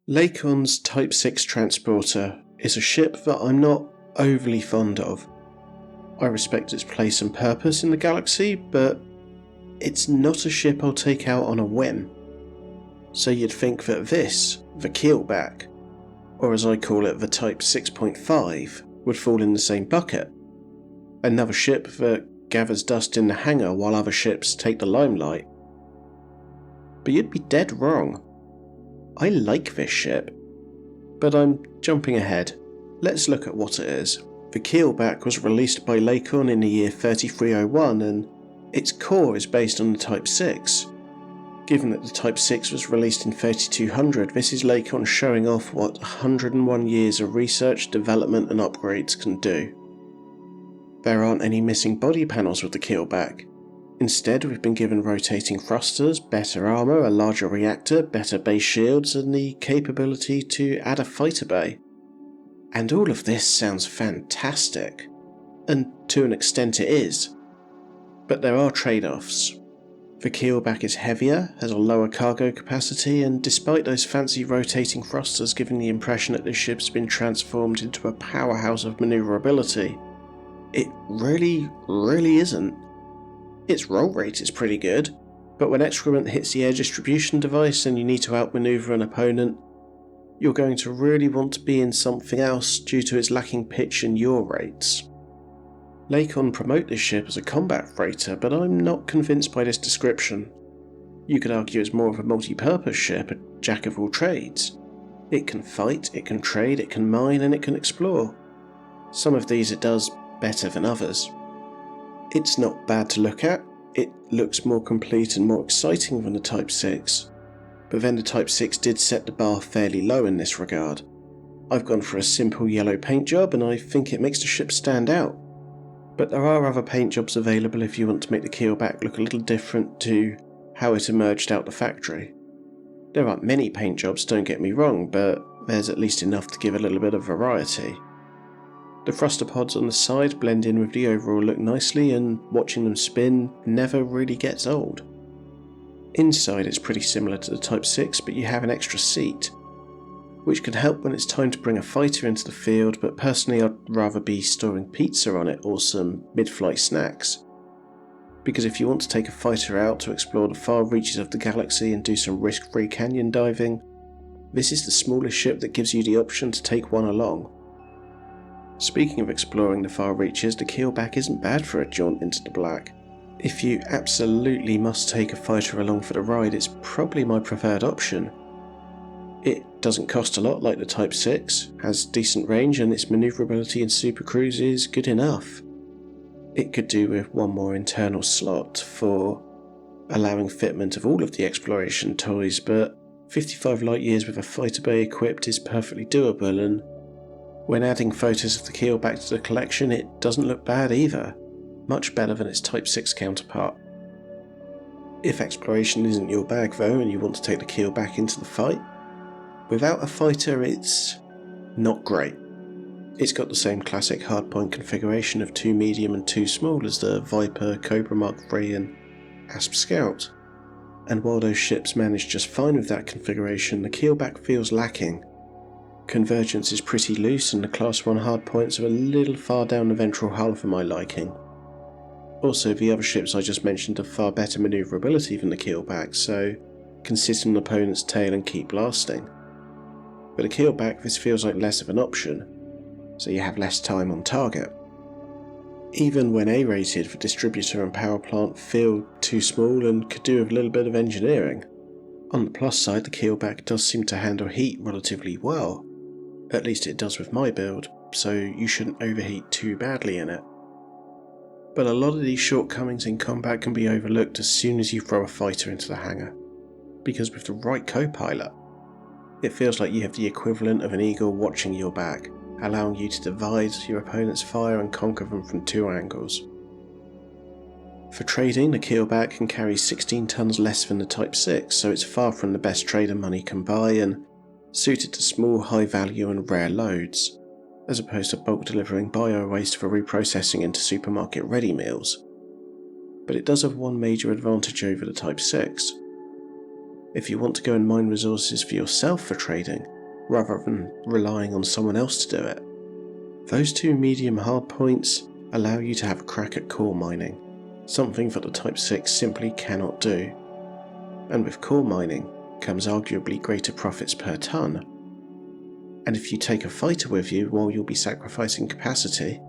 Lakon's Type 6 transporter is a ship that I'm not overly fond of. I respect its place and purpose in the galaxy, but it's not a ship I'll take out on a whim. So you'd think that this, the Keelback, or as I call it the Type 6.5, would fall in the same bucket. Another ship that gathers dust in the hangar while other ships take the limelight. But you'd be dead wrong. I like this ship. But I'm jumping ahead. Let's look at what it is. The Keelback was released by Lakon in the year 3301 and its core is based on the Type 6. Given that the Type 6 was released in 3200, this is Lakon showing off what 101 years of research, development and upgrades can do. There aren't any missing body panels with the Keelback. Instead, we've been given rotating thrusters, better armour, a larger reactor, better base shields and the capability to add a fighter bay. And all of this sounds fantastic. And to an extent it is. But there are trade-offs. The Keelback is heavier, has a lower cargo capacity, and despite those fancy rotating thrusters giving the impression that this ship's been transformed into a powerhouse of manoeuvrability, it really isn't. Its roll rate is pretty good, but when excrement hits the air distribution device and you need to outmaneuver an opponent, you're going to really want to be in something else due to its lacking pitch and yaw rates. Lakon promote this ship as a combat freighter, but I'm not convinced by this description. You could argue it's more of a multi-purpose ship, a jack of all trades. It can fight, it can trade, it can mine, and it can explore. Some of these it does better than others. It's not bad to look at, it looks more complete and more exciting than the Type 6, but then the Type 6 did set the bar fairly low in this regard. I've gone for a simple yellow paint job and I think it makes the ship stand out. But there are other paint jobs available if you want to make the Keelback look a little different to how it emerged out the factory. There aren't many paint jobs, don't get me wrong, but there's at least enough to give a little bit of variety. The thruster pods on the side blend in with the overall look nicely, and watching them spin never really gets old. Inside it's pretty similar to the Type 6, but you have an extra seat, which can help when it's time to bring a fighter into the field, but personally I'd rather be storing pizza on it or some mid-flight snacks. Because if you want to take a fighter out to explore the far reaches of the galaxy and do some risk-free canyon diving, this is the smallest ship that gives you the option to take one along. Speaking of exploring the far reaches, the Keelback isn't bad for a jaunt into the black. If you absolutely must take a fighter along for the ride, it's probably my preferred option. It doesn't cost a lot like the Type 6, has decent range, and its manoeuvrability in Super Cruise is good enough. It could do with one more internal slot for allowing fitment of all of the exploration toys, but 55 light years with a fighter bay equipped is perfectly doable, and when adding photos of the Keelback to the collection, it doesn't look bad either, much better than its Type 6 counterpart. If exploration isn't your bag though and you want to take the Keelback into the fight, without a fighter it's not great. It's got the same classic hardpoint configuration of 2 medium and 2 small as the Viper, Cobra Mark III and Asp Scout, and while those ships manage just fine with that configuration, the Keelback feels lacking. Convergence is pretty loose and the Class 1 hardpoints are a little far down the ventral hull for my liking. Also, the other ships I just mentioned have far better manoeuvrability than the Keelback, so can sit on an opponent's tail and keep blasting. For the Keelback, this feels like less of an option, so you have less time on target. Even when A-rated, the distributor and power plant feel too small and could do with a little bit of engineering. On the plus side, the Keelback does seem to handle heat relatively well. At least it does with my build, so you shouldn't overheat too badly in it. But a lot of these shortcomings in combat can be overlooked as soon as you throw a fighter into the hangar, because with the right co-pilot, it feels like you have the equivalent of an eagle watching your back, allowing you to divide your opponent's fire and conquer them from 2 angles. For trading, the Keelback can carry 16 tons less than the Type 6, so it's far from the best trader money can buy and suited to small, high value and rare loads, as opposed to bulk delivering bio-waste for reprocessing into supermarket ready meals. But it does have one major advantage over the Type 6. If you want to go and mine resources for yourself for trading, rather than relying on someone else to do it. Those two medium hard points allow you to have a crack at core mining, something that the Type 6 simply cannot do. And with core mining comes arguably greater profits per ton. And if you take a fighter with you while you'll be sacrificing capacity,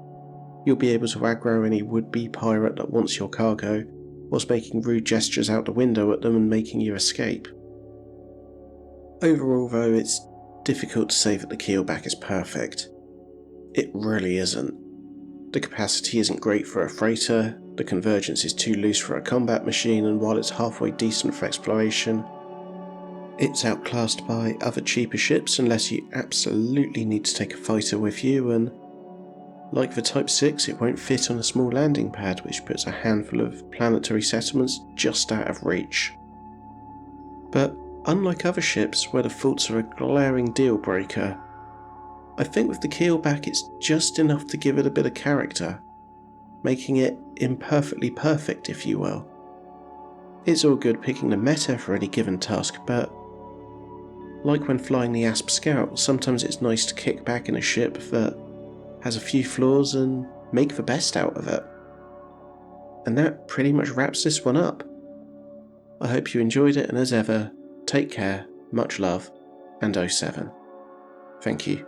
you'll be able to aggro any would-be pirate that wants your cargo, whilst making rude gestures out the window at them and making you escape. Overall though, it's difficult to say that the Keelback is perfect. It really isn't. The capacity isn't great for a freighter, the convergence is too loose for a combat machine, and while it's halfway decent for exploration, it's outclassed by other cheaper ships unless you absolutely need to take a fighter with you, and like the Type 6, it won't fit on a small landing pad, which puts a handful of planetary settlements just out of reach. But unlike other ships where the faults are a glaring deal breaker, I think with the Keelback it's just enough to give it a bit of character, making it imperfectly perfect, if you will. It's all good picking the meta for any given task, but like when flying the Asp Scout, sometimes it's nice to kick back in a ship that has a few flaws and make the best out of it. And that pretty much wraps this one up. I hope you enjoyed it, and as ever, take care, much love, and 07. Thank you.